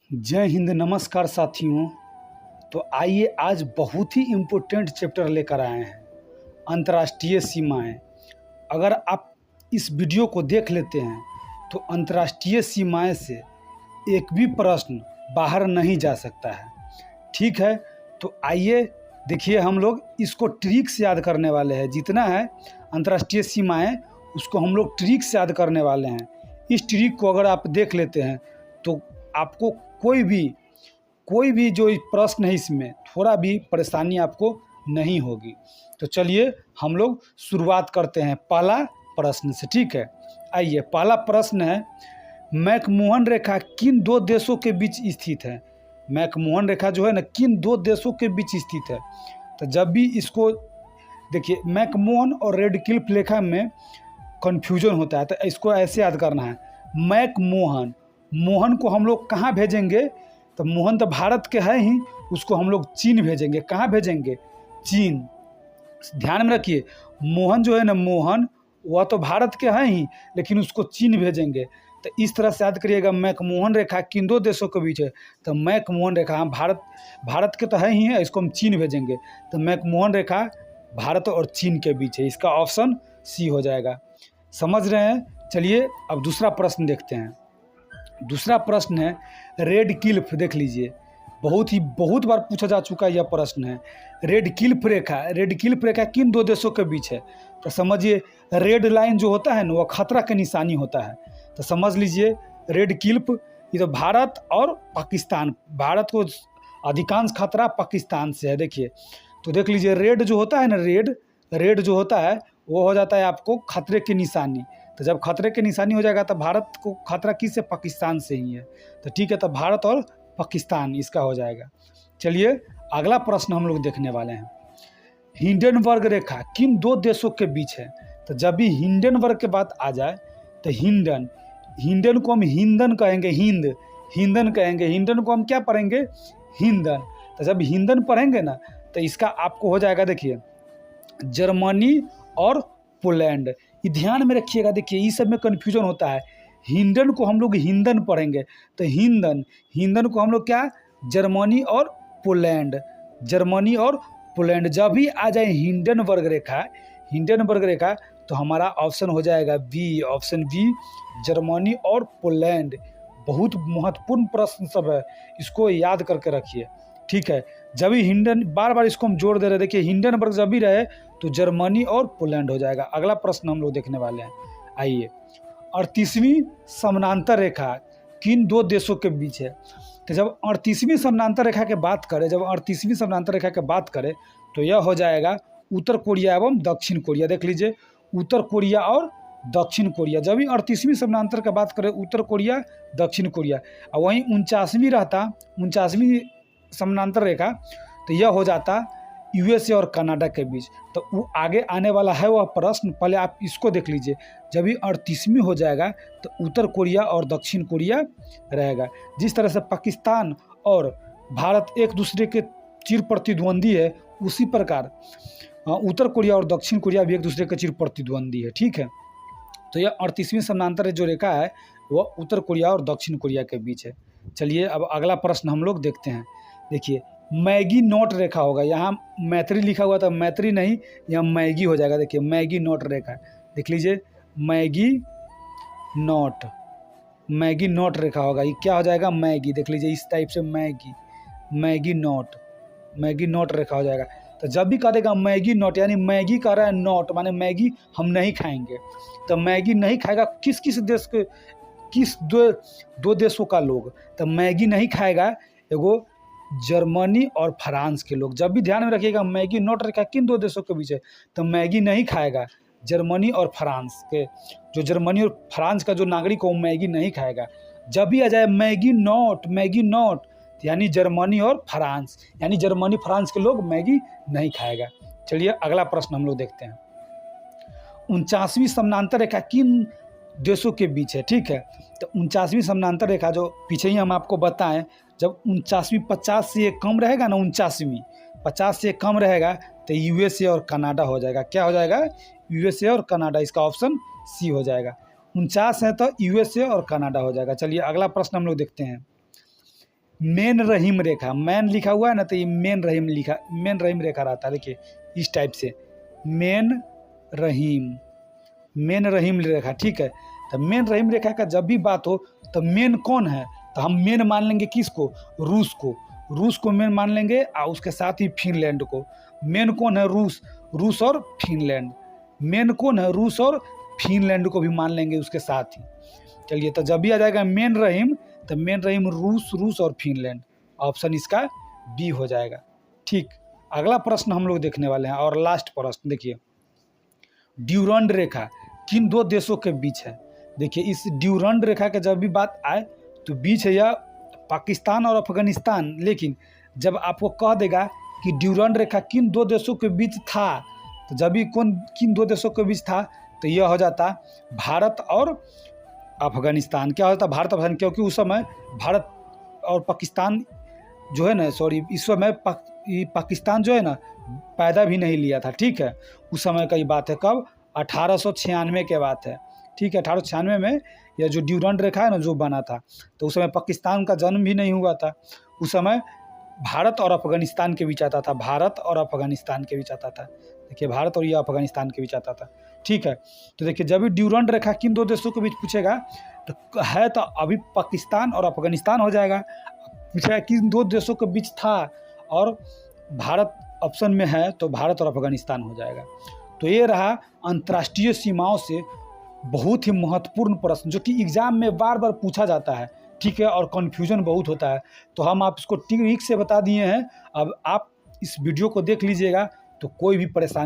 जय हिंद, नमस्कार साथियों। तो आइए आज बहुत ही इम्पोर्टेंट चैप्टर लेकर आए हैं, अंतर्राष्ट्रीय सीमाएं। अगर आप इस वीडियो को देख लेते हैं तो अंतर्राष्ट्रीय सीमाएं से एक भी प्रश्न बाहर नहीं जा सकता है। ठीक है, तो आइए देखिए, हम लोग इसको ट्रिक से याद करने वाले हैं। जितना है अंतर्राष्ट्रीय सीमाएं, उसको हम लोग ट्रिक से याद करने वाले हैं। इस ट्रिक को अगर आप देख लेते हैं तो आपको कोई भी जो प्रश्न है इसमें थोड़ा भी परेशानी आपको नहीं होगी। तो चलिए हम लोग शुरुआत करते हैं पहला प्रश्न से। ठीक है, आइए पहला प्रश्न है, मैकमोहन रेखा किन दो देशों के बीच स्थित है? मैकमोहन रेखा जो है ना, किन दो देशों के बीच स्थित है? तो जब भी इसको देखिए, मैकमोहन और रेड क्लिफ रेखा में कन्फ्यूजन होता है, तो इसको ऐसे याद करना है। मैकमोहन, मोहन को हम लोग कहाँ भेजेंगे? तो मोहन तो भारत के है ही, उसको हम लोग चीन भेजेंगे। कहाँ भेजेंगे? चीन। ध्यान में रखिए, मोहन जो है ना, मोहन वह तो भारत के हैं ही, लेकिन उसको चीन भेजेंगे। तो इस तरह से याद करिएगा, मैकमोहन रेखा किन दो देशों के बीच है? तो मैकमोहन रेखा, हम भारत के तो है ही है, इसको हम चीन भेजेंगे। तो मैकमोहन रेखा भारत और चीन के बीच है। इसका ऑप्शन सी हो जाएगा। समझ रहे हैं? चलिए अब दूसरा प्रश्न देखते हैं। दूसरा प्रश्न है रेड क्लिफ। देख लीजिए, बहुत बार पूछा जा चुका यह प्रश्न है। रेड क्लिफ रेखा किन दो देशों के बीच है? तो समझिए, रेड लाइन जो होता है ना, वह खतरा की निशानी होता है। तो समझ लीजिए, रेड क्लिफ ये तो भारत और पाकिस्तान, भारत को अधिकांश खतरा पाकिस्तान से है। देखिए, तो देख लीजिए, रेड जो होता है ना, रेड जो होता है वो हो जाता है आपको खतरे की निशानी। तो जब खतरे की निशानी हो जाएगा तो भारत को खतरा किससे? पाकिस्तान से ही है। तो ठीक है, तो भारत और पाकिस्तान इसका हो जाएगा। चलिए अगला प्रश्न हम लोग देखने वाले हैं। हिंडनबर्ग रेखा किन दो देशों के बीच है? तो जब भी हिंडनबर्ग के बात आ जाए तो हिंडन को हम हिंदन कहेंगे। हिंदन कहेंगे। हिंडन को हम क्या पढ़ेंगे? हिंदन। तो जब हिंदन पढ़ेंगे ना, तो इसका आपको हो जाएगा, देखिए, जर्मनी और पोलैंड। ये ध्यान में रखिएगा। देखिए, इस सब में कन्फ्यूजन होता है। हिंडन को हम लोग हिंदन पढ़ेंगे, तो हिंदन को हम लोग क्या? जर्मनी और पोलैंड। जब भी आ जाए हिंडनबर्ग रेखा, तो हमारा ऑप्शन हो जाएगा बी, ऑप्शन बी, जर्मनी और पोलैंड। बहुत महत्वपूर्ण प्रश्न सब है, इसको याद करके रखिए। ठीक है, जब भी हिंडन, बार बार इसको हम जोड़ दे रहे। देखिए, हिंडनबर्ग जब भी रहे तो जर्मनी और पोलैंड हो जाएगा। अगला प्रश्न हम लोग देखने वाले हैं। आइए, 38वीं समानांतर रेखा किन दो देशों के बीच है? तो जब 38वीं समानांतर रेखा की बात करें तो यह हो जाएगा उत्तर कोरिया एवं दक्षिण कोरिया। देख लीजिए, उत्तर कोरिया और दक्षिण कोरिया। जब भी 38वीं समानांतर की बात करें, उत्तर कोरिया, दक्षिण कोरिया, और वहीं 49वीं समानांतर रेखा, तो यह हो जाता यूएसए और कनाडा के बीच। तो वो आगे आने वाला है वह प्रश्न, पहले आप इसको देख लीजिए। जब भी 38वीं हो जाएगा तो उत्तर कोरिया और दक्षिण कोरिया रहेगा। जिस तरह से पाकिस्तान और भारत एक दूसरे के चिर प्रतिद्वंदी है, उसी प्रकार उत्तर कोरिया और दक्षिण कोरिया भी एक दूसरे के चिर प्रतिद्वंदी है। ठीक है, तो यह 38वीं समानांतर जो रेखा है वह उत्तर कोरिया और दक्षिण कोरिया के बीच है। चलिए अब अगला प्रश्न हम लोग देखते हैं। देखिए, मैगी नोट रेखा होगा। यहाँ मैत्री लिखा हुआ था, मैत्री नहीं, यहाँ मैगी हो जाएगा। देखिए, मैगी नोट रेखा, देख लीजिए, मैगी नोट रेखा होगा। ये क्या हो जाएगा? मैगी। देख लीजिए, इस टाइप से मैगी नोट रेखा हो जाएगा। तो जब भी कह देगा मैगी नोट, यानी मैगी कह रहा है नोट, माने मैगी हम नहीं खाएंगे। तो मैगी नहीं खाएगा किस देश के, दो देशों का लोग? तो मैगी नहीं खाएगा एगो जर्मनी और फ्रांस के लोग। जब भी ध्यान में रखिएगा, मैगी नोट रेखा किन दो देशों के बीच है? तो मैगी नहीं खाएगा जर्मनी और फ्रांस के, जो जर्मनी और फ्रांस का जो नागरिक हो, मैगी नहीं खाएगा। जब भी आ जाए मैगी नोट, यानी जर्मनी और फ्रांस, यानी जर्मनी फ्रांस के लोग मैगी नहीं खाएगा। चलिए अगला प्रश्न हम लोग देखते हैं। 49वीं समानांतर रेखा किन देशों के बीच है? ठीक है, तो 49वीं समानांतर रेखा जो पीछे ही हम आपको बताएं, जब 49वीं 50 से कम रहेगा ना, 49वीं 50 से कम रहेगा तो यूएसए और कनाडा हो जाएगा। क्या हो जाएगा? यूएसए और कनाडा। इसका ऑप्शन सी हो जाएगा। 49 है तो यूएसए और कनाडा हो जाएगा। चलिए अगला प्रश्न हम लोग देखते हैं। मेन रहीम रेखा, मैन लिखा हुआ है ना, तो ये मेन रहीम रेखा रहता है। देखिए इस टाइप से मेन रहीम रेखा, ठीक है। तो मेन रहीम रेखा का जब भी बात हो तो मेन कौन है, तो हम मेन मान लेंगे किसको, रूस को मेन मान लेंगे, और उसके साथ ही फिनलैंड को। मेन कौन है, रूस और फिनलैंड। मेन कौन है, रूस और फिनलैंड को भी मान लेंगे उसके साथ ही। चलिए, तो जब भी आ जाएगा मेन रहीम, तो मेन रहीम रूस और फिनलैंड, ऑप्शन इसका बी हो जाएगा। ठीक, अगला प्रश्न हम लोग देखने वाले हैं और लास्ट प्रश्न देखिए, ड्यूरंड रेखा किन दो देशों के बीच है। देखिए इस ड्यूरंड रेखा के जब भी बात आए तो बीच है यह पाकिस्तान और अफगानिस्तान, लेकिन जब आपको कह देगा कि ड्यूरंड रेखा किन दो देशों के बीच था, तो जब भी किन दो देशों के बीच था, तो यह हो जाता भारत और अफगानिस्तान। क्या होता भारत अफगानिस्तान, क्योंकि उस समय भारत और पाकिस्तान जो है ना, इस समय पाकिस्तान जो है ना पैदा भी नहीं लिया था, ठीक है। उस समय का ये बात है, कब, 1896 के बात है, ठीक है। 1896 में यह जो ड्यूरंड रेखा है ना जो बना था, तो उस समय पाकिस्तान का जन्म भी नहीं हुआ था। उस समय भारत और अफगानिस्तान के बीच आता था, भारत और अफगानिस्तान के बीच आता था। देखिए भारत और यह अफगानिस्तान के बीच आता था, ठीक है। तो देखिए जब भी ड्यूरंड रेखा किन दो देशों के बीच पूछेगा तो है, तो अभी पाकिस्तान और अफगानिस्तान हो जाएगा। पूछेगा किन दो देशों के बीच था और भारत ऑप्शन में है, तो भारत और अफगानिस्तान हो जाएगा। तो ये रहा अंतर्राष्ट्रीय सीमाओं से बहुत ही महत्वपूर्ण प्रश्न, जो कि एग्जाम में बार बार पूछा जाता है, ठीक है, और कन्फ्यूजन बहुत होता है। तो हम आप इसको ठीक से बता दिए हैं। अब आप इस वीडियो को देख लीजिएगा, तो कोई भी परेशानी